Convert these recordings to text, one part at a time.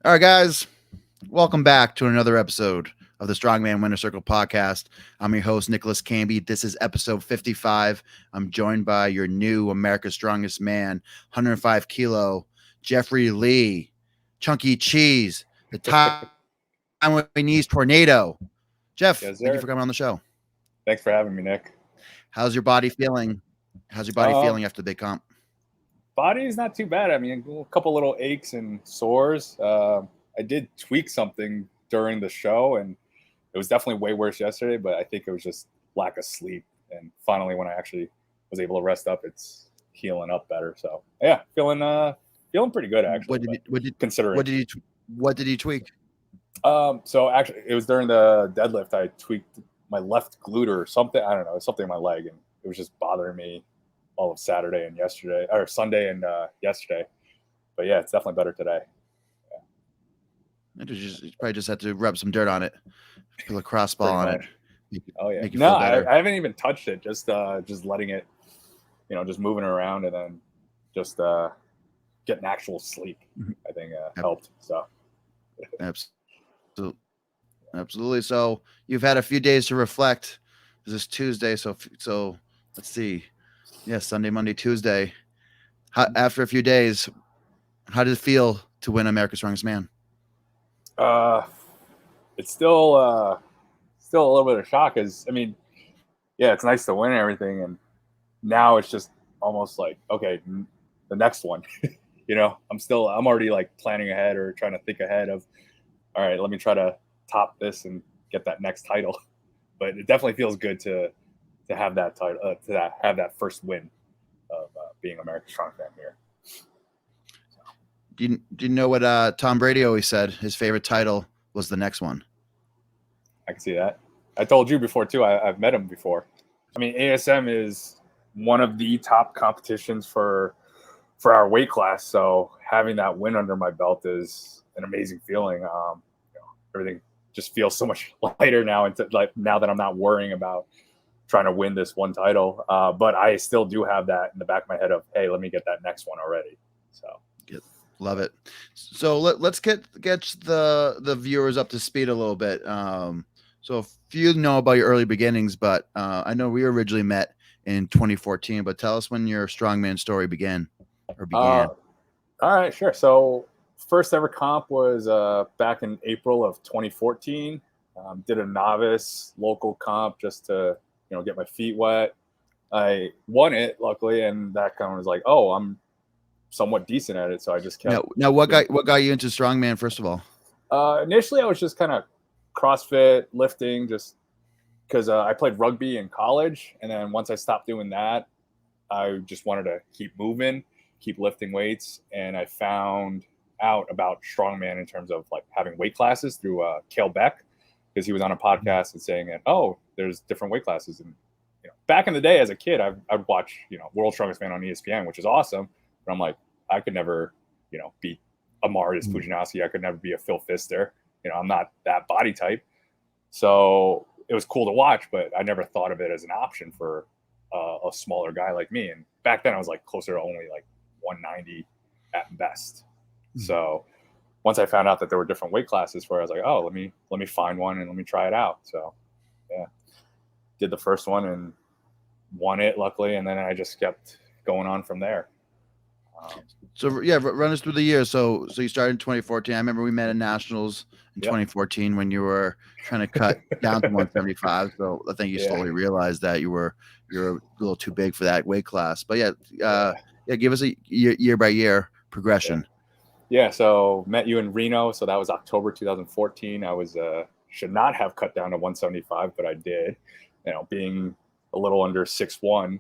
All right, guys, welcome back to another episode of the Strongman Winner Circle podcast. I'm your host, Nicholas Camby. This is episode 55. I'm joined by your new America's Strongest Man, 105 kilo, Jeffrey Lee, Chunky Cheese, the time with knees tornado. Jeff, Yes, thank you sir. for coming on the show. Thanks for having me, Nick. How's your body feeling? How's your body feeling after the big comp? Body is not too bad. I mean, a couple little aches and sores. I did tweak something during the show, and it was definitely way worse yesterday. But I think it was just lack of sleep. And finally, when I actually was able to rest up, it's healing up better. So yeah, feeling pretty good actually. Considering What did you tweak? So actually, it was during the deadlift. I tweaked my left glute or something. I don't know, something in my leg, and it was just bothering me all of Saturday and yesterday, or Sunday and yesterday. But yeah, it's definitely better today. Yeah. You probably just had to rub some dirt on it, put a crossball on it. Oh yeah. No, I haven't even touched it. Just letting it, just moving around and then just getting actual sleep. I think helped. So. Absolutely. So you've had a few days to reflect. This is Tuesday, so let's see. Yeah, Sunday, Monday, Tuesday. After a few days, how did it feel to win America's Strongest Man? It's still a little bit of shock. I mean, yeah, it's nice to win and everything, and now it's just almost like, okay, the next one. I'm already like planning ahead or trying to think ahead of, all right, let me try to top this and get that next title. But it definitely feels good to have that title, have that first win of being America's Strongest Man here. Do you know what Tom Brady always said? His favorite title was the next one. I can see that. I told you before too. I've met him before. I mean, ASM is one of the top competitions for our weight class. So having that win under my belt is an amazing feeling. Everything just feels so much lighter now, and now that I'm not worrying about trying to win this one title. But I still do have that in the back of my head of, hey, let me get that next one already. So. Love it. So let's get the viewers up to speed a little bit. So a few know about your early beginnings, but I know we originally met in 2014. But tell us when your strongman story began. All right, sure. So first ever comp was back in April of 2014. Did a novice local comp just to get my feet wet. I won it luckily, and that kind of was like, oh, I'm somewhat decent at it, so I just kept. Now what got you into strongman first of all? Initially, I was just kind of CrossFit lifting, just because I played rugby in college, and then once I stopped doing that, I just wanted to keep moving, keep lifting weights, and I found out about strongman in terms of like having weight classes through Cale Beck, because he was on a podcast and saying that, oh, there's different weight classes. And back in the day as a kid, I'd watch World's Strongest Man on ESPN, which is awesome. But I'm like, I could never, beat a Marius Puginowski. I could never be a Phil Pfister. I'm not that body type. So it was cool to watch, but I never thought of it as an option for a smaller guy like me. And back then I was like closer to only like 190 at best. So once I found out that there were different weight classes for it, I was like, oh, let me find one and let me try it out. So yeah, did the first one and won it luckily. And then I just kept going on from there. So yeah, run us through the year. So you started in 2014. I remember we met at Nationals in 2014 when you were trying to cut down to 175. So I think you slowly realized that you're a little too big for that weight class. But give us a year by year progression. Yeah. So met you in Reno. So that was October 2014. I was should not have cut down to 175, but I did. Being a little under 6'1"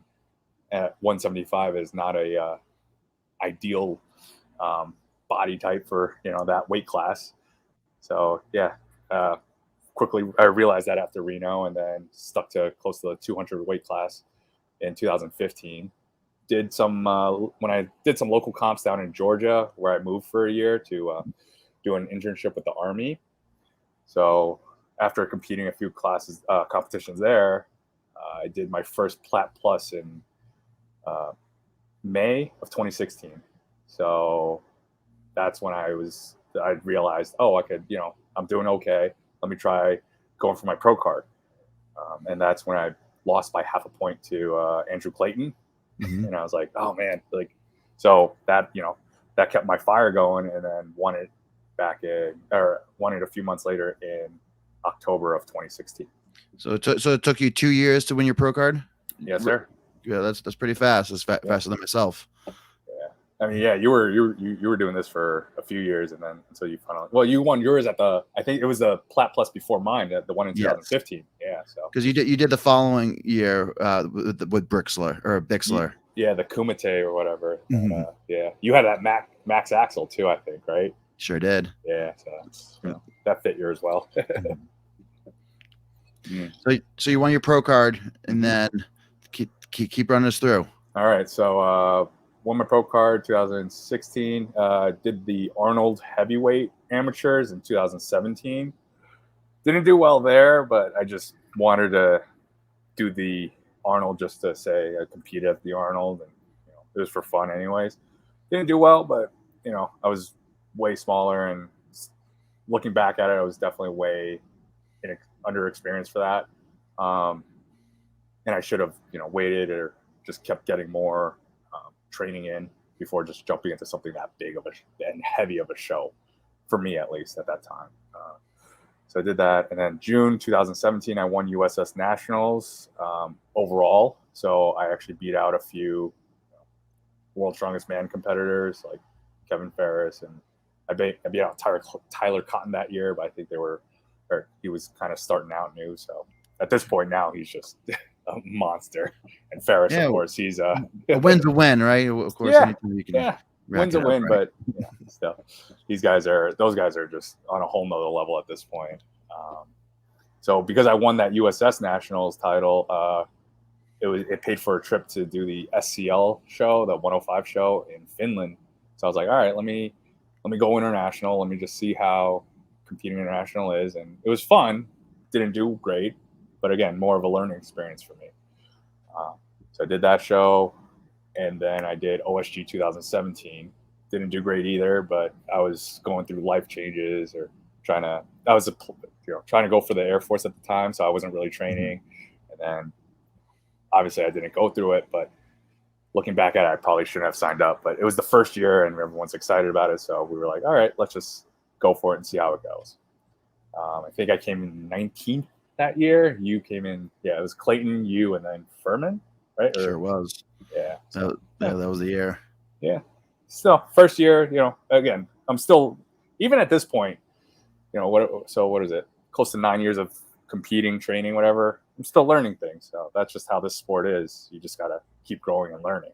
at 175 is not a ideal body type for that weight class. So quickly I realized that after Reno, and then stuck to close to the 200 weight class in 2015. Did some when I did some local comps down in Georgia, where I moved for a year to do an internship with the Army. So after competing a few competitions there, I did my first Plat Plus in May of 2016. So that's when I was I realized, oh, I could, I'm doing okay. Let me try going for my pro card. And that's when I lost by half a point to Andrew Clayton. Mhm. And I was like, oh man, like, so that, that kept my fire going, and then won it a few months later in October of 2016. So it took you 2 years to win your pro card? Yes, sir. Yeah, that's pretty fast. That's faster than myself. Yeah. I mean, yeah, you were doing this for a few years, and then until you finally, you won yours at I think it was the Plat Plus before mine, the one in 2015. Yeah. So because you did the following year with Bixler. Yeah, the Kumite or whatever. Mm-hmm. Yeah, you had that Max Axel too, I think, right? Sure did. Yeah, so that fit yours well. So you won your pro card, and then keep running us through. All right, so won my pro card 2016. Did the Arnold heavyweight amateurs in 2017. Didn't do well there, but I just wanted to do the Arnold just to say I competed at the Arnold, and it was for fun anyways. Didn't do well, but I was way smaller, and looking back at it, I was definitely way under experienced for that. And I should have waited or just kept getting more training in before just jumping into something that big and heavy of a show, for me at least at that time. So I did that, and then June 2017, I won USS Nationals overall. So I actually beat out a few World's Strongest Man competitors like Kevin Ferris, and I beat out Tyler Cotton that year, but I think he was kind of starting out new. So at this point now, he's just a monster. And Ferris, of course, he's a win's a win, right? Of course, win's a win, right? But still, those guys are just on a whole nother level at this point. So because I won that USS Nationals title, it paid for a trip to do the SCL show, the 105 show in Finland. So I was like, all right, let me go international. Let me just see how competing international is. And it was fun. Didn't do great, but again, more of a learning experience for me. So I did that show, and then I did OSG 2017. Didn't do great either, but I was going through life changes or trying to go for the Air Force at the time. So I wasn't really training. And then obviously I didn't go through it, but looking back at it, I probably shouldn't have signed up, but it was the first year and everyone's excited about it. So we were like, all right, let's just go for it and see how it goes. I think I came in 19th that year. You came in, it was Clayton, you, and then Furman, right? Sure was. Yeah. So, that was the year. Yeah. So first year, again, I'm still, even at this point, what is it? Close to 9 years of competing, training, whatever. I'm still learning things. So that's just how this sport is. You just got to keep growing and learning.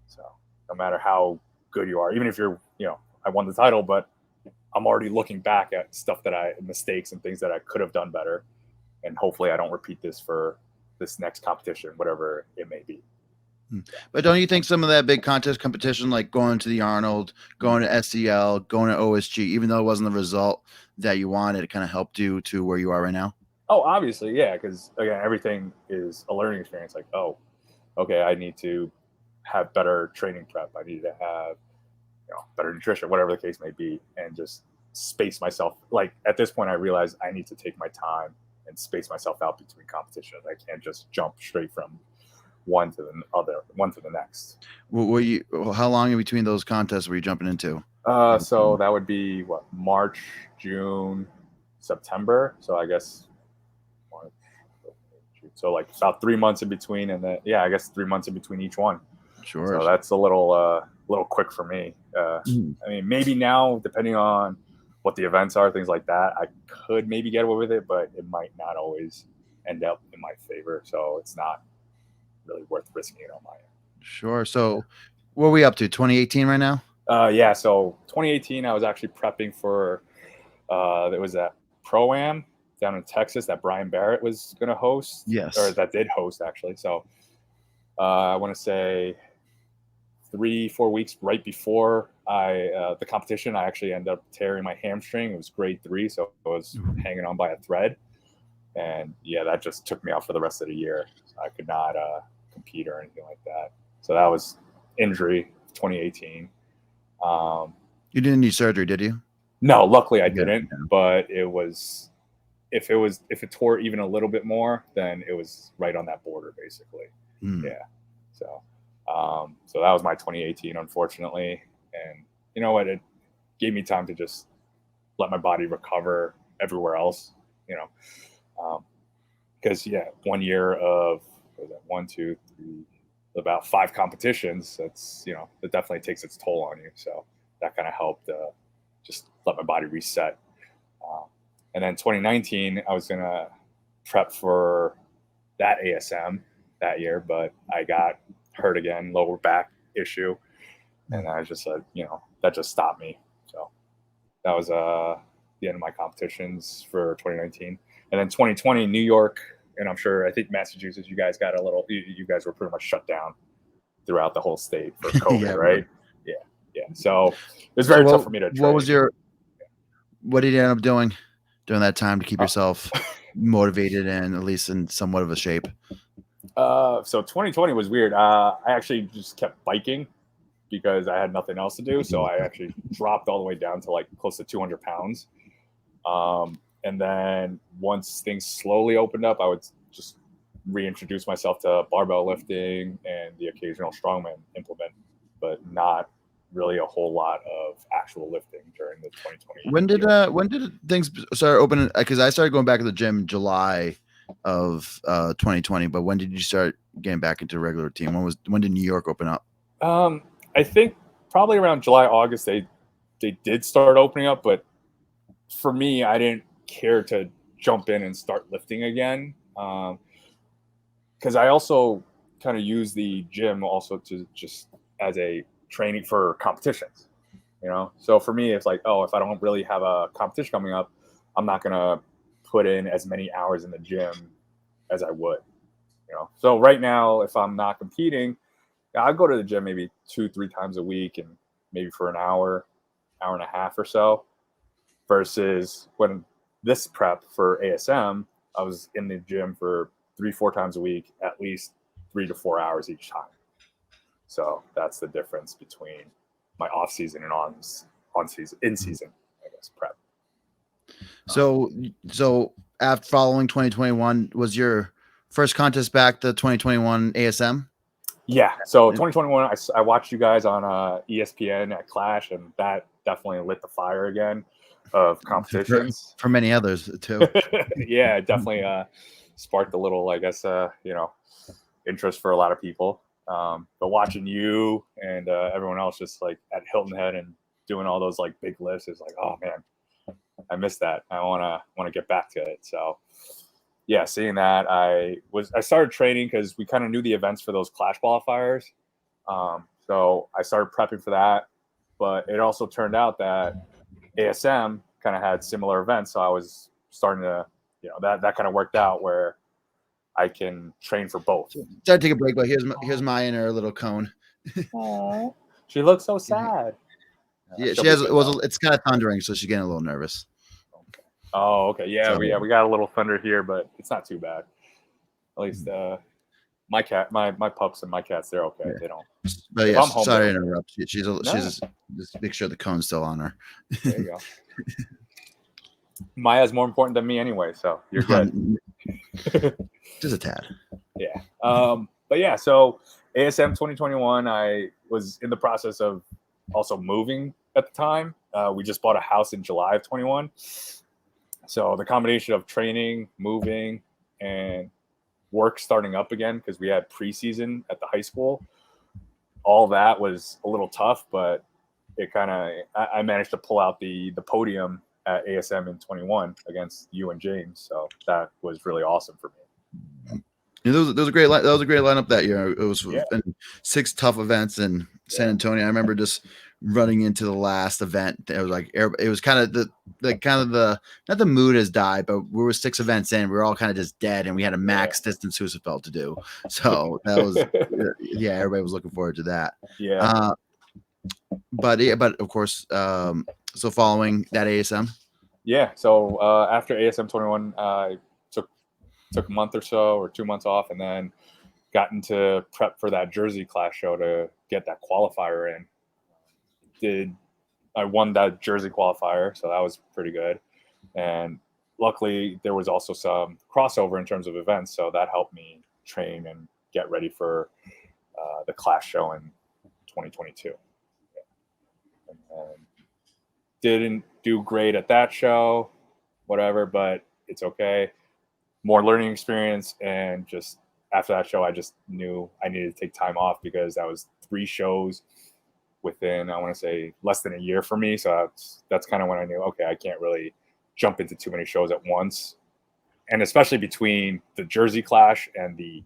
So no matter how good you are, even if you're, I won the title, but I'm already looking back at stuff mistakes and things that I could have done better. And hopefully I don't repeat this for this next competition, whatever it may be. But don't you think some of that big competition, like going to the Arnold, going to SCL, going to OSG, even though it wasn't the result that you wanted, it kind of helped you to where you are right now? Oh, obviously, yeah, because again, everything is a learning experience. Like, oh, okay, I need to have better training prep. I need to have, better nutrition, whatever the case may be, and just space myself. Like at this point, I realize I need to take my time and space myself out between competitions. I can't just jump straight from one to the next. How long in between those contests were you jumping into? So that would be March, June, September. So I guess March, so like about 3 months in between, and then I guess 3 months in between each one. Sure. So that's a little quick for me. I mean, maybe now, depending on what the events are, things like that, I could maybe get away with it, but it might not always end up in my favor. So it's not really worth risking it on my end. Sure. So what are we up to? 2018 right now? So 2018, I was actually prepping for there was that Pro-Am down in Texas that Brian Barrett was going to host. Yes. Or that did host, actually. So I want to say 3-4 weeks right before the competition, I actually ended up tearing my hamstring. It was grade 3, so I was hanging on by a thread. And that just took me out for the rest of the year. So I could not compete or anything like that. So that was injury 2018. You didn't need surgery, did you? No, luckily I didn't, but if it tore even a little bit more, then it was right on that border basically. Yeah. So so that was my 2018, unfortunately. And you know what? It gave me time to just let my body recover everywhere else, you know. Because 1 year of one, two, three, about 5 competitions, that's, it definitely takes its toll on you. So that kind of helped just let my body reset. And then 2019, I was gonna prep for that ASM that year, but I got hurt again, lower back issue, and I just said, that just stopped me. So that was the end of my competitions for 2019. And then 2020, New York, and I think Massachusetts, you guys were pretty much shut down throughout the whole state for COVID, right? Yeah. So it was very tough for me to train. What did you end up doing during that time to keep yourself motivated and at least in somewhat of a shape? So 2020 was weird. I actually just kept biking because I had nothing else to do. So I actually dropped all the way down to like close to 200 pounds. And then once things slowly opened up, I would just reintroduce myself to barbell lifting and the occasional strongman implement, but not really a whole lot of actual lifting during the 2020. When did things start opening? Because I started going back to the gym in July of 2020, but when did you start getting back into regular routine? When did New York open up? I think probably around July, August, they did start opening up, but for me, I didn't care to jump in and start lifting again. Because I also kind of use the gym also to just as a training for competitions, So for me, it's like, if I don't really have a competition coming up, I'm not going to put in as many hours in the gym as I would, So right now, if I'm not competing, I go to the gym maybe 2-3 times a week and maybe for an hour and a half or so, versus when this prep for ASM, I was in the gym for 3-4 times a week, at least 3 to 4 hours each time. So that's the difference between my off season and in season, I guess, prep. So after following 2021, was your first contest back the 2021 ASM? Yeah. So 2021, I watched you guys on ESPN at Clash, and that definitely lit the fire again of competitions. For many others too. Yeah, it definitely sparked a little, I guess, interest for a lot of people. But watching you and everyone else just like at Hilton Head and doing all those like big lifts is like, oh man, I missed that. I want to get back to it. So yeah, seeing that, I started training because we kind of knew the events for those Clash qualifiers. So I started prepping for that, but it also turned out that ASM kind of had similar events. So I was starting to, that kind of worked out where I can train for both. Sorry to take a break, but here's Maya in her little cone. Aww. She looks so sad. Yeah, she has. It's kind of thundering, so she's getting a little nervous. Okay. Oh, okay. Yeah, so, we got a little thunder here, but it's not too bad. At least my cat, my pups and my cats, they're okay. Yeah. They don't. But yeah, sorry to interrupt. She's just make sure the cone's still on her. There you go. Maya's more important than me anyway, so you're good. Just a tad. Yeah. But yeah, so ASM 2021, I was in the process of also moving at the time. We just bought a house in July of 21. So the combination of training, moving, and work starting up again, because we had preseason at the high school, all that was a little tough, but it kind of, I managed to pull out the podium at ASM in 21 against you and James. So that was really awesome for me. Yeah, that was a great lineup that year. It was 6 tough events in San Antonio. I remember just running into the last event. It was like it was kind of the not the mood has died, but we were 6 events in. We were all kind of just dead, and we had a max distance Husafeld to do. So that was everybody was looking forward to that. Yeah. But of course, so following that ASM. Yeah. So after ASM 21, I took a month or so or 2 months off, and then got into prep for that Jersey Clash show to get that qualifier in. Did I won that Jersey qualifier, so that was pretty good. And luckily, there was also some crossover in terms of events, so that helped me train and get ready for the class show in 2022. And didn't do great at that show, whatever, but it's okay. More learning experience, and just after that show, I just knew I needed to take time off because that was 3 shows within, I want to say, less than a year for me. So that's kind of when I knew, okay, I can't really jump into too many shows at once. And especially between the Jersey Clash and the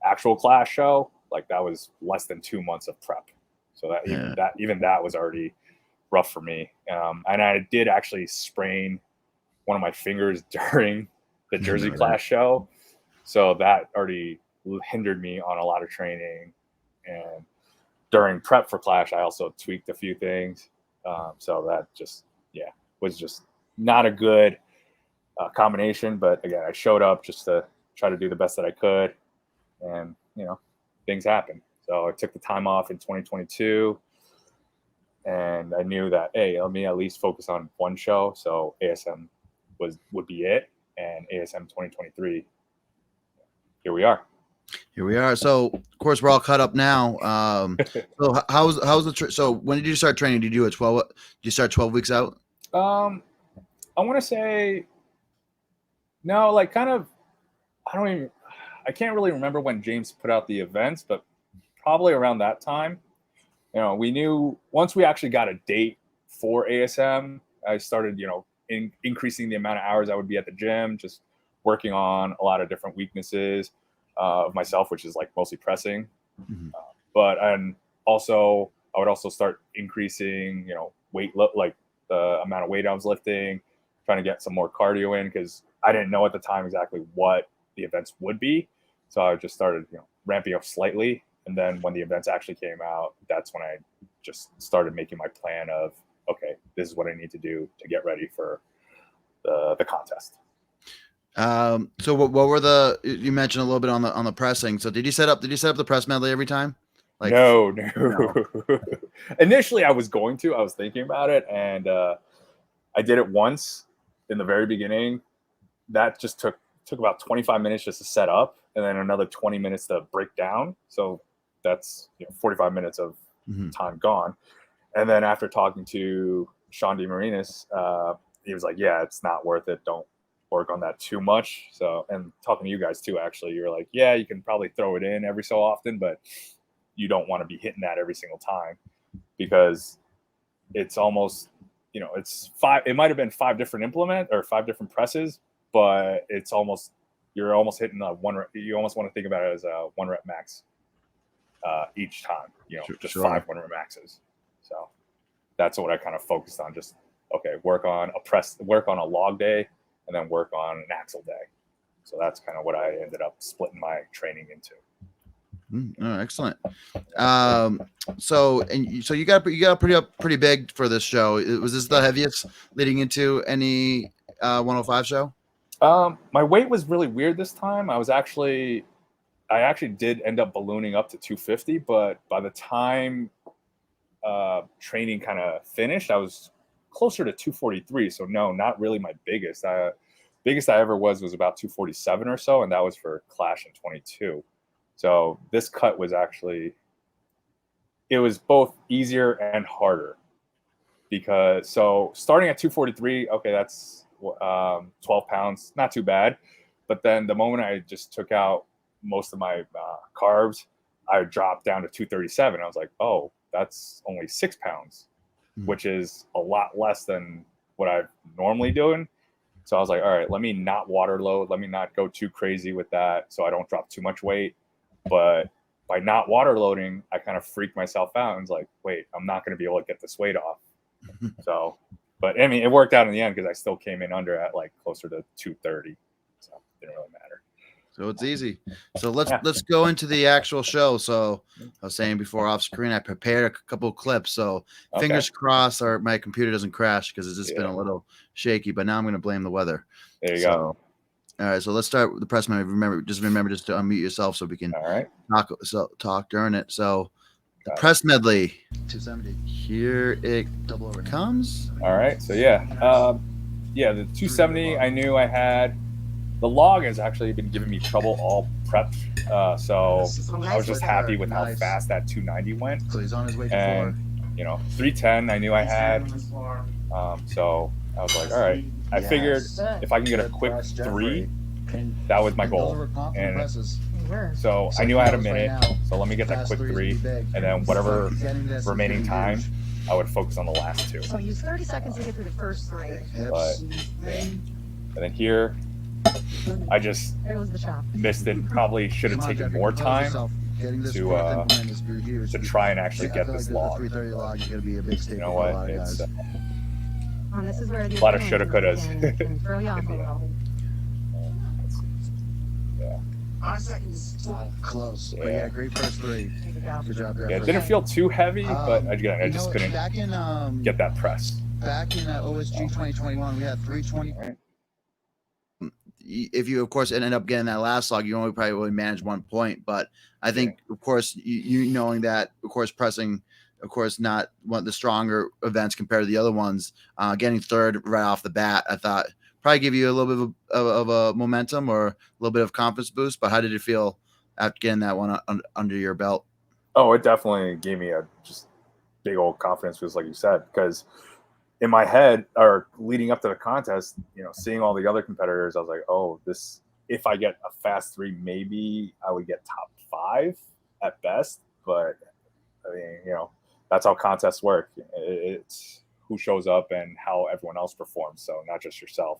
actual Clash show, like that was less than 2 months of prep. So that even that was already rough for me. And I did actually sprain one of my fingers during the Jersey Clash show. So that already hindered me on a lot of training. And during prep for Clash, I also tweaked a few things. So that just, was just not a good combination. But again, I showed up just to try to do the best that I could. And, things happen. So I took the time off in 2022. And I knew that, hey, let me at least focus on one show. So ASM would be it. And ASM 2023, here we are. So, of course, we're all cut up now. So how's the so when did you start training? Did you do a 12? Did you start 12 weeks out? I want to say no, like kind of. I can't really remember when James put out the events, but probably around that time. We knew once we actually got a date for ASM, I started, increasing the amount of hours I would be at the gym, just working on a lot of different weaknesses of myself, which is like mostly pressing. And also I would also start increasing, weight, like the amount of weight I was lifting, trying to get some more cardio in because I didn't know at the time exactly what the events would be. So I just started, ramping up slightly. And then when the events actually came out, that's when I just started making my plan of, okay, this is what I need to do to get ready for the contest. So what were you mentioned a little bit on the pressing. So did you set up the press medley every time? Like no. Initially I was thinking about it, and I did it once in the very beginning. That just took about 25 minutes just to set up, and then another 20 minutes to break down. So that's 45 minutes of time gone. And then after talking to Sean DeMarinis, he was like, yeah, it's not worth it. Don't work on that too much. So, and talking to you guys too, actually, you're like, yeah, you can probably throw it in every so often, but you don't want to be hitting that every single time because it's almost, it's 5, it might've been 5 different 5 different presses, but you're almost hitting you almost want to think about it as a 1 rep max each time, just 5 1 rep maxes. So that's what I kind of focused on. Just, okay, work on a log day and then work on an axle day. So that's kind of what I ended up splitting my training into. Excellent. So you got pretty big for this show. Was this the heaviest leading into any 105 show? My weight was really weird this time. I actually did end up ballooning up to 250, but by the time training kind of finished, I was closer to 243. So no, not really my biggest. Biggest I ever was about 247 or so, and that was for Clash in 22. So this cut was it was both easier and harder because starting at 243, okay, that's 12 pounds, not too bad. But then the moment I just took out most of my carbs, I dropped down to 237. I was like, oh, that's only 6 pounds, which is a lot less than what I'm normally doing. So I was like, all right, let me not water load. Let me not go too crazy with that so I don't drop too much weight. But by not water loading, I kind of freaked myself out and was like, wait, I'm not going to be able to get this weight off. So, but I mean, it worked out in the end because I still came in under at like closer to 230. So it didn't really matter. So it's easy. So let's go into the actual show. So I was saying before off screen, I prepared a couple of clips. So fingers crossed my computer doesn't crash because it's just been a little shaky. But now I'm going to blame the weather. There you go. All right, so let's start with the press man. Remember just to unmute yourself so we can talk during it. So Press medley. 270. Here it comes. All right. So yeah, the 270. I knew I had. The log has actually been giving me trouble all prep. So I was just happy with how fast that 290 went. So he's on his way to and 310 I knew I had. So I was like, all right. I figured if I can get a quick 3, that was my goal. And so I knew I had a minute. So let me get that quick 3, and then whatever remaining time, I would focus on the last 2. So use 30 seconds to get through the first 3. But, and then here, I just missed it. Probably should have taken more time to try and actually get this log. You know what? It's a lot of shoulda, couldas. Yeah. 5 seconds. Close. Yeah. Yeah, great first 3. Good job there. Yeah, it didn't feel too heavy, but I just couldn't get that press. Back in OSG 2021, we had 320. If you, of course, ended up getting that last log, you only probably would manage 1 point. But I think, of course, you knowing that, of course, pressing, of course, not one of the stronger events compared to the other ones, getting third right off the bat, I thought probably give you a little bit of a momentum or a little bit of confidence boost. But how did it feel after getting that one under your belt? Oh, it definitely gave me a just big old confidence boost, like you said, because in my head, or leading up to the contest, seeing all the other competitors, I was like, oh, if I get a fast 3, maybe I would get top 5 at best. But I mean, that's how contests work. It's who shows up and how everyone else performs. So not just yourself.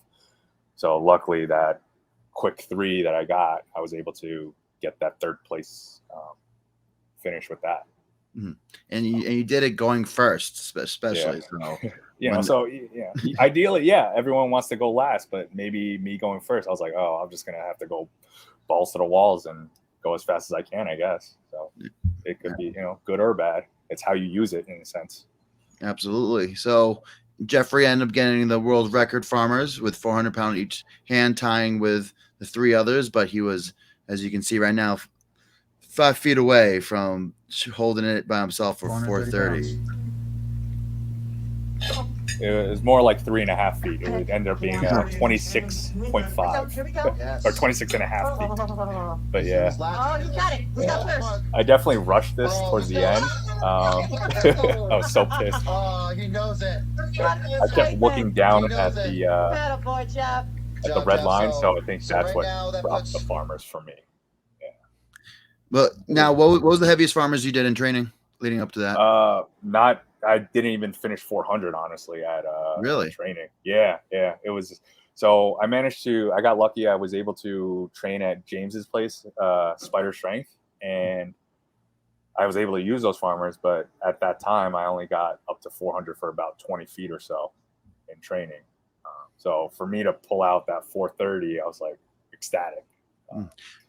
So luckily that quick 3 that I got, I was able to get that 3rd place finish with that. Mm-hmm. And you did it going first, especially. Yeah. So ideally, everyone wants to go last, but maybe me going first, I was like, oh, I'm just gonna have to go balls to the walls and go as fast as I can, I guess. So it could be, good or bad. It's how you use it in a sense. Absolutely. So Jeffrey ended up getting the world record farmers with 400-pound each hand, tying with the 3 others, but he was, as you can see right now, 5 feet away from holding it by himself for 430. It was more like 3.5 feet. It ended up being 26.5 or 26.5 feet. But yeah. Oh, you got it. Who's got first? I definitely rushed this towards the end. I was so pissed. Oh, he knows it. I kept looking down at the red line, so I think that's what dropped the farmers for me. But now, what was the heaviest farmers you did in training leading up to that? I didn't even finish 400, honestly, at really training. Yeah. It was. So I got lucky. I was able to train at James's place, Spider Strength, and I was able to use those farmers. But at that time, I only got up to 400 for about 20 feet or so in training. So for me to pull out that 430, I was like ecstatic.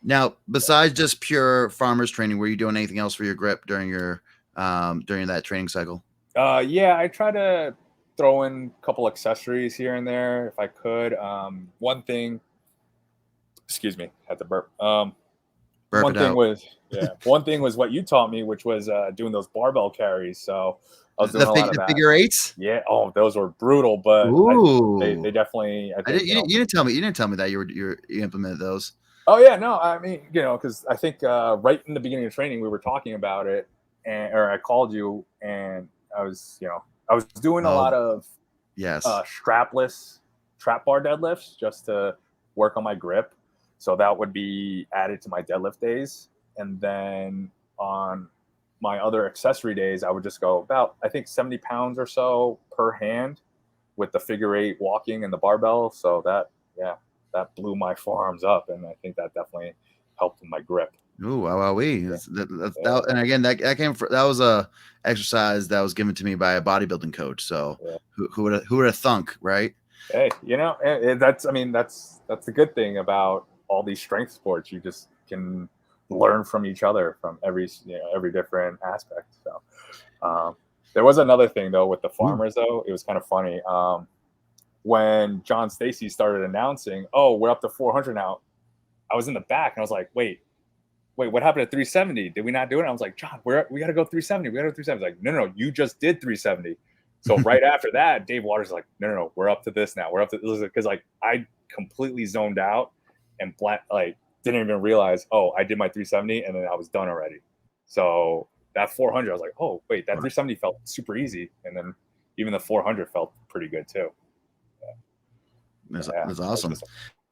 Now, besides just pure farmers training, were you doing anything else for your grip during your during that training cycle? I try to throw in a couple accessories here and there if I could. One thing, excuse me, had to burp. One thing was what you taught me, which was doing those barbell carries. So I was doing a lot of that. Figure 8s. Yeah. Oh, those were brutal, but they definitely. You didn't tell me. You didn't tell me that you implemented those. Oh yeah, no. I mean, because I think right in the beginning of training we were talking about it, or I called you, and I was doing a lot of strapless trap bar deadlifts just to work on my grip. So that would be added to my deadlift days, and then on my other accessory days, I would just go about, I think, 70 pounds or so per hand with the figure 8 walking and the barbell. So that blew my forearms up, and I think that definitely helped with my grip. Ooh, wowee. And again, that was a exercise that was given to me by a bodybuilding coach. So who would have thunk, right? Hey, that's the good thing about all these strength sports. You just can learn from each other from every different aspect. So there was another thing though with the farmers though. It was kind of funny. When John Stacy started announcing, oh, we're up to 400 now, I was in the back and I was like, wait, wait, what happened at 370? Did we not do it? And I was like, John, we got to go 370. We got to go 370. He's like, no, you just did 370. So right after that, Dave Waters is like, no, we're up to this now. We're up to this because like I completely zoned out and didn't even realize, I did my 370 and then I was done already. So that 400, I was like, oh wait, that 370 felt super easy, and then even the 400 felt pretty good too. That's awesome.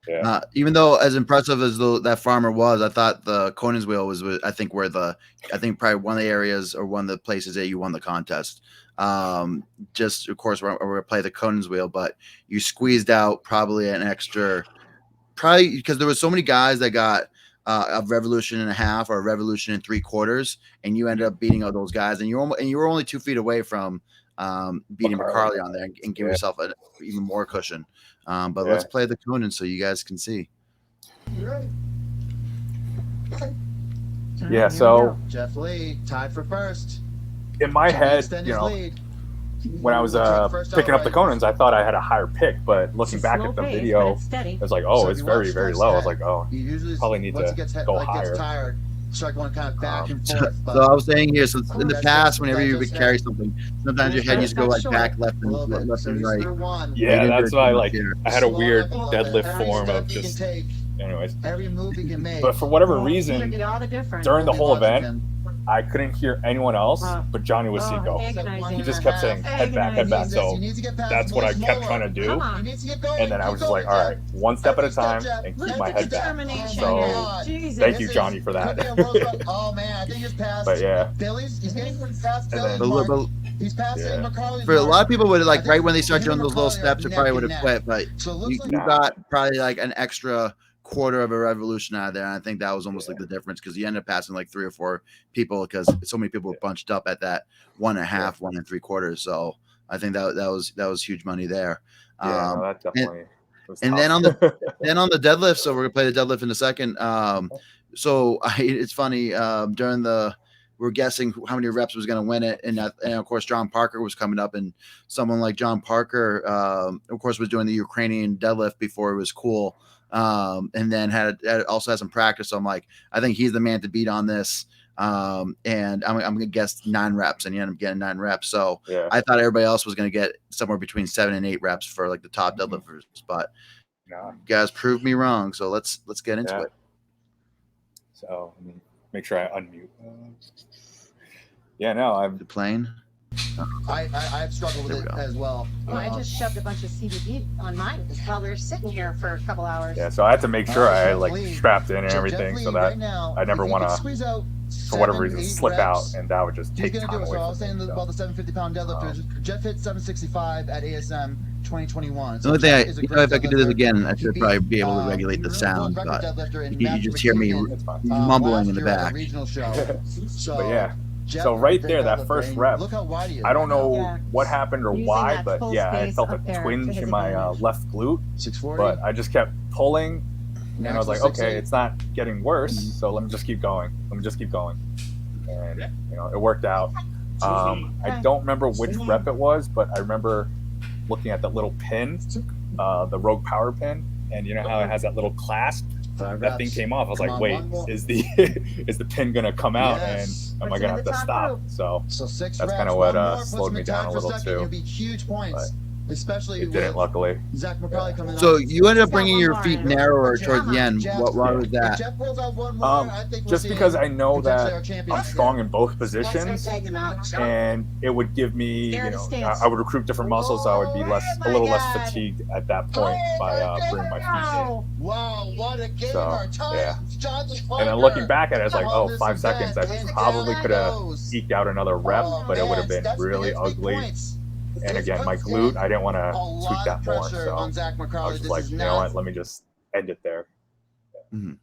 Yeah. Even though as impressive as that farmer was, I thought the Conans Wheel was, I think probably one of the areas or one of the places that you won the contest. Just of course we're going to play the Conans Wheel, but you squeezed out probably an extra, probably because there was so many guys that got a revolution and a half or a revolution and 3/4, and you ended up beating all those guys, and you were only 2 feet away from beating McCarley on there and give yourself even more cushion. But let's play the Conans so you guys can see. Yeah, so Jeff Lee tied for first. In my head, when I was picking up the Conans, I thought I had a higher pick, but looking back at the video, I was like, it's very, very low. I was like, probably need to go higher. Start going kind of back and forth. So I was saying here, so in the past, whenever you would carry something, sometimes your head used to go like back, left, and right. Yeah, that's why I had a weird deadlift form of just. Anyways, every move you can make. But for whatever reason, during the whole event, I couldn't hear anyone else but Johnny Wasico. He just kept saying head back. So that's what I kept trying to do. And then I was just like, all right, one step at a time and keep my head back. So thank you, Johnny, for that. Oh man, I think it's past. But yeah. He's getting past He's passing McCarley's. For a lot of people would like right when they start doing those little steps, it probably would have quit. But you got probably like an extra quarter of a revolution out of there, and I think that was almost like the difference because you ended up passing like 3 or 4 people because so many people were bunched up at that 1.5, 1 3/4. So I think that was huge money there. That definitely. And then on the deadlift, so we're gonna play the deadlift in a second. It's funny during we're guessing how many reps was going to win it, and of course John Parker was coming up, and someone like John Parker, of course, was doing the Ukrainian deadlift before it was cool. And then also had some practice. So I'm like, I think he's the man to beat on this. And I'm going to guess 9 reps, and he ended up getting 9 reps. So I thought everybody else was going to get somewhere between 7 and 8 reps for like the top deadlifters, but you guys proved me wrong. So let's get into it. So let me make sure I unmute. I'm playing. I've struggled with it as well. I just shoved a bunch of CBD on mine while we were sitting here for a couple hours. Yeah, so I had to make sure I strapped in and everything so that I never want to, for whatever reason, slip out, and that would just take time away. So I was saying about the 750-pound deadlifters. Jeff hit 765 at ASM 2021. The only thing if I could do this again, I should probably be able to regulate the sound, but you just hear me mumbling in the back. But yeah. So right there, that first rep, I don't know what happened or why, but I felt a twinge in my left glute, but I just kept pulling, and I was like, okay, it's not getting worse, so let me just keep going. And it worked out. I don't remember which rep it was, but I remember looking at that little pin, the Rogue Power pin, and you know how it has that little clasp. That thing came off. I was like, wait, is the pin gonna come out, and am I gonna have to stop? So that's kind of what slowed me down a little too. But especially it didn't, luckily. Zach McCarley coming so you ended up bringing your feet narrower towards the end. Why was that? Just because I know that I'm strong in both positions, and it would give me, I would recruit different muscles, so I would be a little less fatigued at that point by bringing my feet in. Wow, what a game! So and then looking back at it, it's like, 5 seconds. I probably could have eked out another rep, but it would have been really ugly. And again, my glute, I didn't want to tweak that more. So I was just like, you know what, let me just end it there. And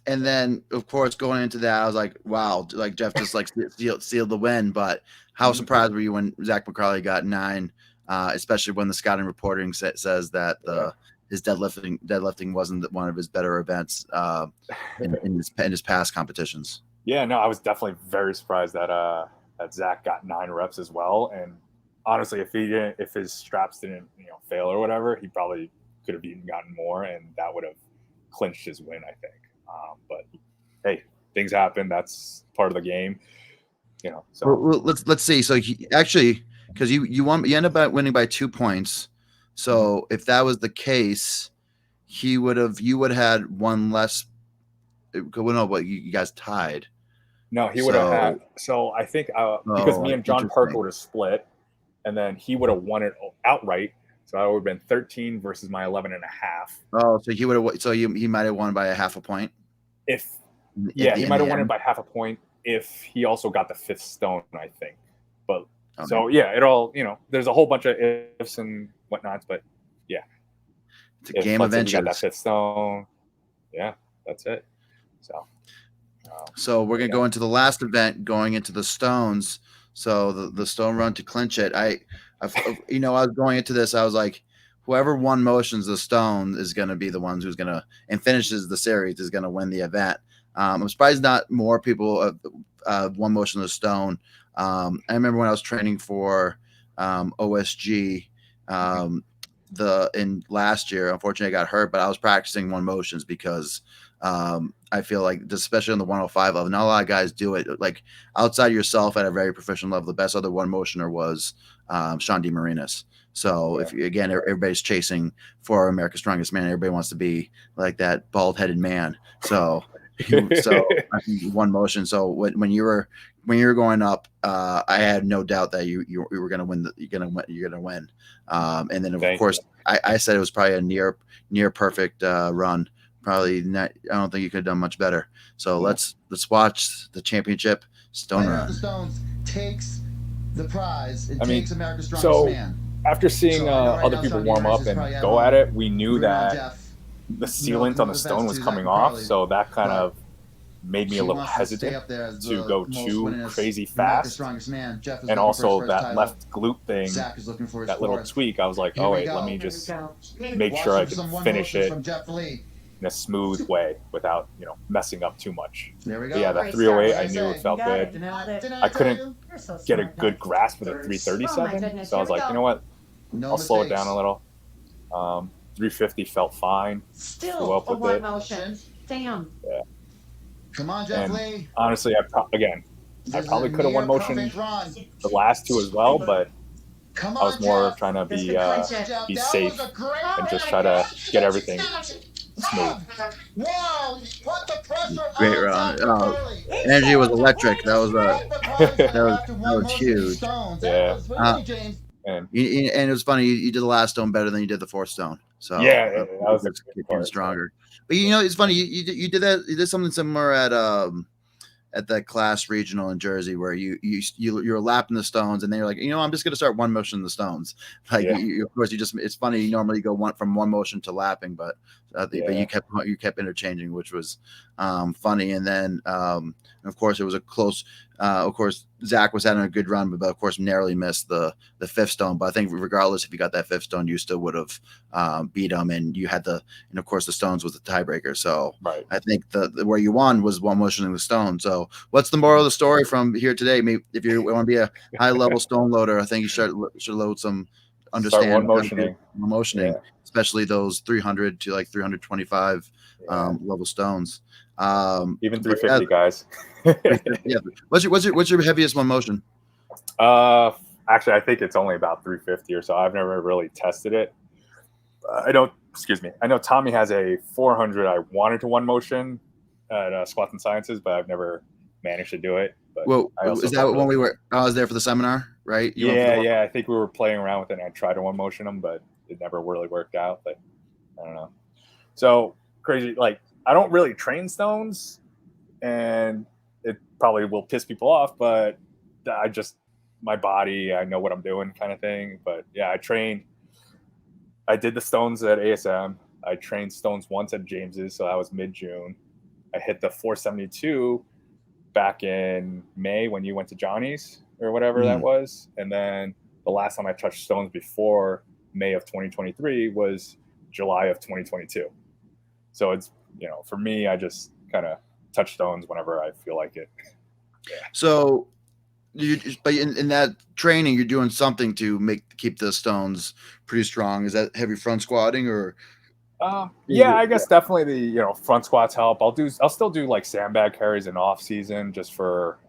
then, of course, going into that, I was like, wow, like Jeff just sealed the win. But how surprised were you when Zach McCarley got 9, especially when the scouting reporting says that his deadlifting wasn't one of his better events in his past competitions? Yeah, no, I was definitely very surprised that Zach got 9 reps as well. And honestly, if his straps didn't, fail or whatever, he probably could have even gotten more, and that would have clinched his win, I think. But hey, things happen. That's part of the game, So Well, let's see. So actually, because you end up winning by 2 points. So if that was the case, you would have had one less. Well, no, but you guys tied. no, he would have had. So I think because me and John Parker would have split, and then he would have won it outright. So I would have been 13 versus my 11 and a half. Oh, so he would have. So he might have won by a half a point. He might have won it by half a point if he also got the 5th stone, I think. But so yeah, it all there's a whole bunch of ifs and whatnots, but yeah, it's a game of inches. Got that 5th stone, yeah, that's it. So we're gonna go into the last event, going into the stones. So the stone run to clinch it. I was going into this. I was like, whoever won motions the stone is going to be the ones who's going to and finishes the series is going to win the event. I'm surprised not more people won motion of the stone. I remember when I was training for OSG in last year. Unfortunately, I got hurt, but I was practicing one motions because I feel like, especially on the 105 level, not a lot of guys do it. Like outside yourself at a very professional level, the best other one motioner was Sean DeMarinis. So if everybody's chasing for America's Strongest Man, everybody wants to be like that bald-headed man. So I think one motion. So when you were going up, I had no doubt that you were going to win. You're going to win. And then of course I said it was probably a near perfect run. Probably not. I don't think you could have done much better. So let's watch the championship stone run. The Stones takes the prize. Takes America's Strongest Man. After seeing other people warm up and go at it, we knew that the sealant on the stone was coming off. So that kind of made me a little hesitant to go too crazy fast. And also that left glute thing, that little tweak, I was like, oh wait, let me just make sure I can finish it in a smooth way without messing up too much. There we go. But yeah, that 308, I knew it felt good. I couldn't get a good grasp of the 337, so I was like, you know what, I'll slow it down a little. 350 felt fine. Still up with it. Motion. Damn. Yeah. Come on, Jeff Lee. Honestly, I probably could have won motion the last 2 as well, but I was more trying to be safe and just try to get everything smooth. Wow, put the pressure Great round. Energy was electric. That was huge. Yeah. And it was funny. You did the last stone better than you did the 4th stone. So that was getting stronger. But it's funny. You did that. You did something similar at that class regional in Jersey where you were lapping the stones and then you're like, I'm just going to start one motion in the stones. Like of course it's funny. You normally go from one motion to lapping, but you kept interchanging, which was funny. And then of course it was a close. Of course Zach was having a good run, but of course narrowly missed the 5th stone. But I think regardless if you got that 5th stone, you still would have beat him. And you had and of course the stones was the tiebreaker. So right. I think the where you won was one motion in the stone. So what's the moral of the story from here today? Maybe if you want to be a high level stone loader, I think you should load some understand motioning, especially those 300 to like 325 level stones. Even 350 guys. Yeah. What's your heaviest one motion? Actually, I think it's only about 350 or so. I've never really tested it. I know Tommy has a 400. I wanted to one motion at Squats and Sciences, but I've never managed to do it. But is that when I was there for the seminar, right? Yeah. I think we were playing around with it and I tried to one motion them, but it never really worked out. But I don't know. So crazy. Like, I don't really train stones and it probably will piss people off, but my body, I know what I'm doing kind of thing. But yeah, I did the stones at ASM. I trained stones once at James's. So that was mid-June. I hit the 472 back in May when you went to Johnny's or whatever that was. And then the last time I touched stones before May of 2023 was July of 2022. So it's, for me, I just kind of touch stones whenever I feel like it. Yeah. So but in that training, you're doing something to keep the stones pretty strong. Is that heavy front squatting or Yeah, I guess definitely the front squats help. I'll still do like sandbag carries in off season just for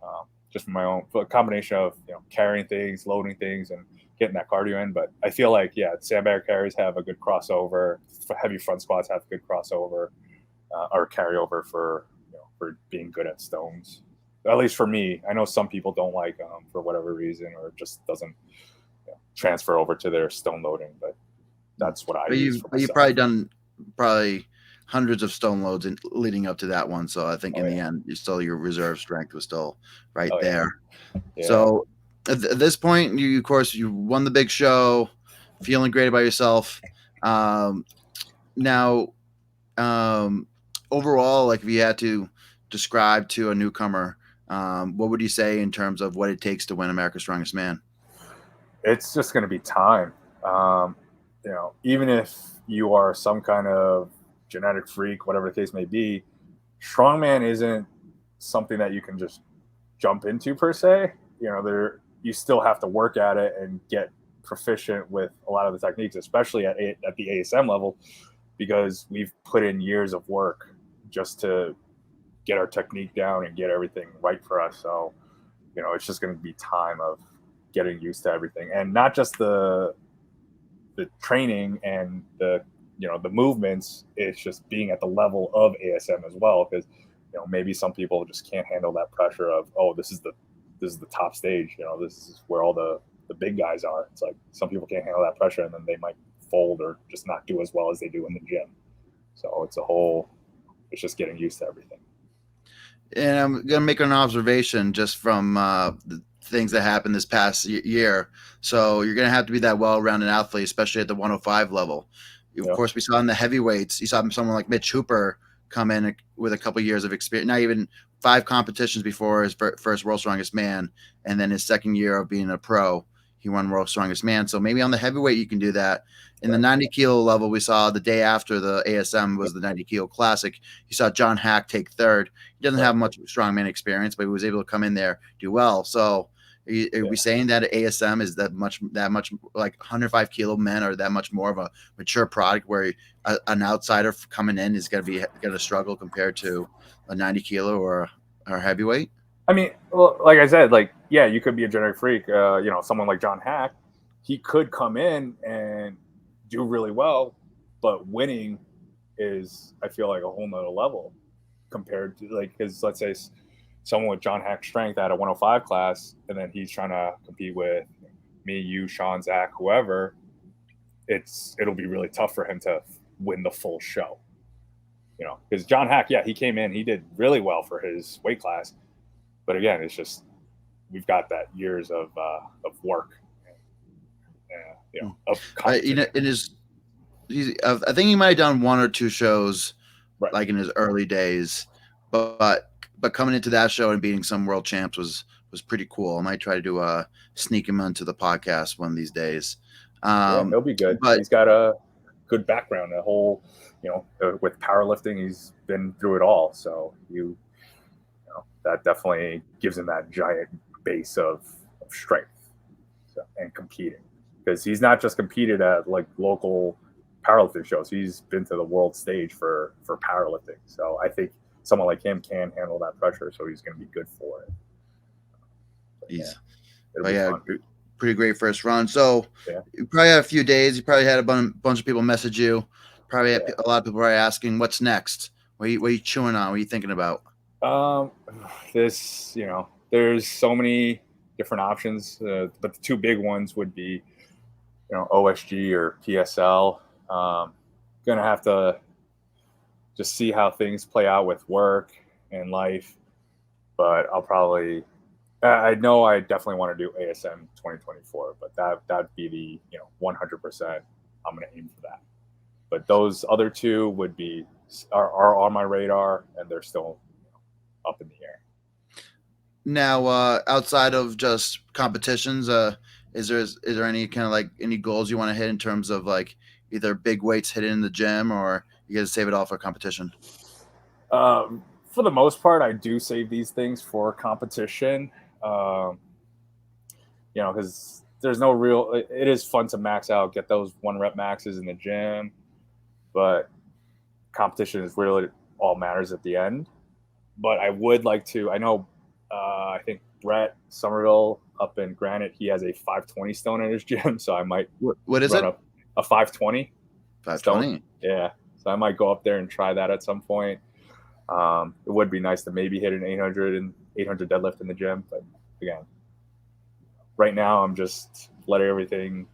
my own combination of carrying things, loading things, and getting that cardio in. But I feel like sandbag carries have a good crossover. Heavy front squats have good crossover or carryover for for being good at stones. At least for me, I know some people don't like for whatever reason, or it just doesn't transfer over to their stone loading. But that's what I use for myself. You've probably done hundreds of stone loads leading up to that one. So I think the end, your reserve strength was still right there. Yeah. So at this point, you won the big show, feeling great about yourself. Now, overall, like if you had to describe to a newcomer, what would you say in terms of what it takes to win America's Strongest Man? It's just going to be time. Even if you are some kind of genetic freak, whatever the case may be, strongman isn't something that you can just jump into per se. You still have to work at it and get proficient with a lot of the techniques, especially at the ASM level, because we've put in years of work just to get our technique down and get everything right for us. So, it's just going to be time of getting used to everything, and not just the training and the movements. It's just being at the level of ASM as well, because maybe some people just can't handle that pressure of, oh, this is the top stage, this is where all the big guys are. It's like some people can't handle that pressure, and then they might fold or just not do as well as they do in the gym. So it's just getting used to everything. And I'm gonna make an observation just from the things that happened this past year. So you're gonna have to be that well-rounded athlete, especially at the 105 level. Of course, we saw in the heavyweights, you saw someone like Mitch Hooper come in with a couple years of experience, not even 5 competitions before his first World's Strongest Man, and then his second year of being a pro, he won World's Strongest Man. So maybe on the heavyweight you can do that. In the 90 kilo level, we saw the day after the ASM was the 90 kilo classic. You saw John Hack take third. He doesn't have much strongman experience, but he was able to come in there, do well. So are we saying that ASM is that much like 105 kilo men are that much more of a mature product where an outsider coming in is going to struggle compared to a 90 kilo or heavyweight? I mean, well, like I said, you could be a genetic freak. Someone like John Hack, he could come in and do really well, but winning is, I feel like, a whole nother level compared to because let's say someone with John Hack's strength at a 105 class, and then he's trying to compete with me, you, Sean, Zach, whoever. It'll be really tough for him to win the full show. Because John Hack, he came in, he did really well for his weight class. But again, it's just we've got that years of work, of I think he might have done 1 or 2 shows, right, like in his early days, but coming into that show and beating some world champs was pretty cool. I might try to sneak him onto the podcast one of these days. He'll be good. But he's got a good background, a whole with powerlifting. He's been through it all, so that definitely gives him that giant base of strength and competing, because he's not just competed at local powerlifting shows. He's been to the world stage for powerlifting. So I think someone like him can handle that pressure. So he's going to be good for it. Pretty great first run. So you probably had a few days. You probably had a bunch of people message you. Probably had a lot of people are asking, what's next? What are you chewing on? What are you thinking about? There's so many different options, but the 2 big ones would be, OSG or PSL. Gonna have to just see how things play out with work and life, but I know I definitely want to do ASM 2024, but that'd be the 100%. I'm gonna aim for that. But those other 2 would be are on my radar, and they're still up in the air. Now, outside of just competitions, is there any kind of any goals you want to hit in terms of either big weights hit in the gym, or you guys save it all for competition? For the most part, I do save these things for competition. Because there's no it is fun to max out, get those 1 rep maxes in the gym, but competition is really all matters at the end. But I would like to. I know. I think Brett Somerville up in Granite, he has a 520 stone in his gym, so I might. What is it? Up a 520. 520. Yeah, so I might go up there and try that at some point. It would be nice to maybe hit an 800 deadlift in the gym, but again, right now I'm just letting everything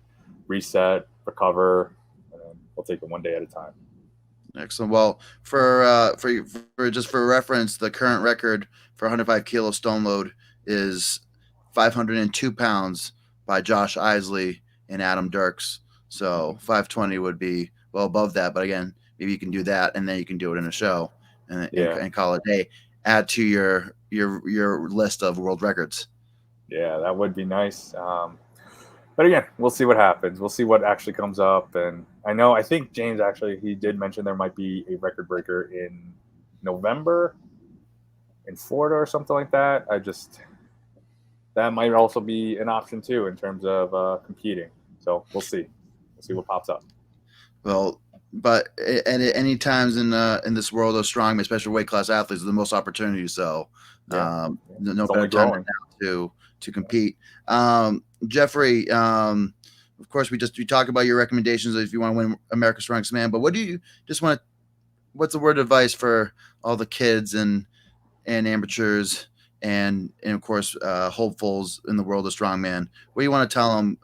reset, recover, and then we'll take it one day at a time. Excellent. Well, for just for reference, the current record for 105 kilo stone load is 502 pounds by Josh Isley and Adam Dirks. So 520 would be well above that. But again, maybe you can do that, and then you can do it in a show and call it a day. Add to your list of world records. Yeah, that would be nice. But again, we'll see what happens. We'll see what actually comes up. And I think James actually, he did mention there might be a record breaker in November in Florida or something like that. That might also be an option too in terms of competing. So we'll see. We'll see what pops up. Well, but at any times in this world of strongman, especially weight class athletes, the most opportunities. So no better time than now to compete. Jeffrey, of course, we talk about your recommendations if you want to win America's Strongest Man. But what's the word of advice for all the kids and amateurs and of course hopefuls in the world of strongman? What do you want to tell them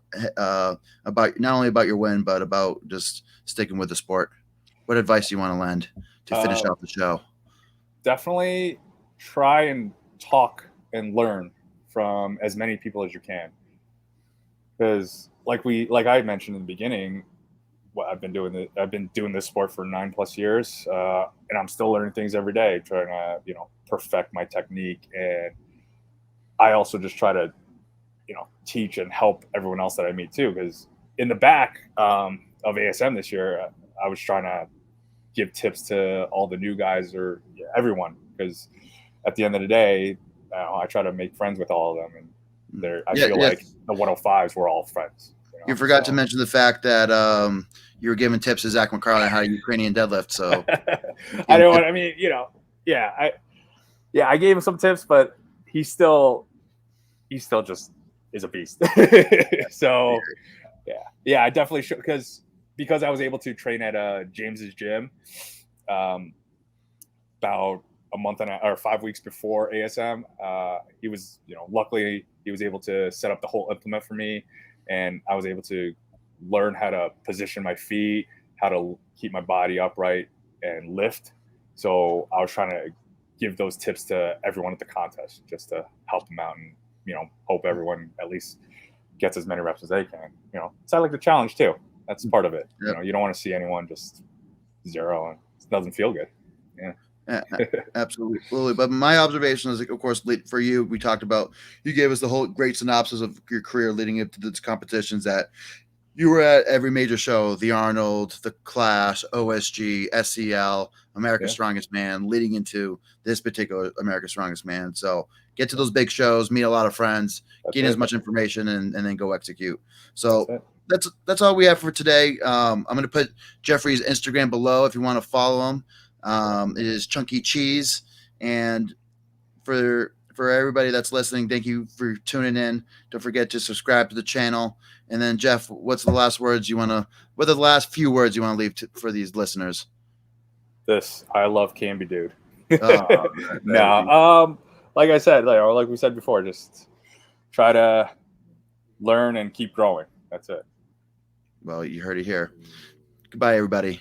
about not only about your win, but about just sticking with the sport? What advice do you want to lend to finish out the show? Definitely try and talk and learn from as many people as you can, because like I mentioned in the beginning, I've been doing this sport for 9+ years, and I'm still learning things every day, trying to perfect my technique. And I also just try to teach and help everyone else that I meet too, because in the back of ASM this year, I was trying to give tips to all the new guys or everyone, because at the end of the day, I try to make friends with all of them, and I feel like the 105s were all friends. You forgot to mention the fact that you were giving tips to Zach McCarlin how to Ukrainian deadlift. So I gave him some tips, but he still just is a beast. So I definitely should, because I was able to train at James's gym about a month or 5 weeks before ASM. He was, luckily he was able to set up the whole implement for me, and I was able to learn how to position my feet, how to keep my body upright and lift. So I was trying to give those tips to everyone at the contest just to help them out and, hope everyone at least gets as many reps as they can. So I like the challenge too. That's part of it. Yep. You don't want to see anyone just zero, and it doesn't feel good. Absolutely. But my observation is, of course, for you, we talked about, you gave us the whole great synopsis of your career leading up to the competitions that you were at every major show, the Arnold, the Clash, OSG, SEL, America's Strongest Man, leading into this particular America's Strongest Man. So get to those big shows, meet a lot of friends, gain as much information, and then go execute. So that's all we have for today. I'm going to put Jeffrey's Instagram below if you want to follow him. It is Chunky Cheese. And for everybody that's listening, thank you for tuning in. Don't forget to subscribe to the channel. And then, Jeff, what are the last few words you want to leave for these listeners? I love Camby Dude. No, like I said, like we said before, just try to learn and keep growing. That's it. Well, you heard it here. Goodbye, everybody.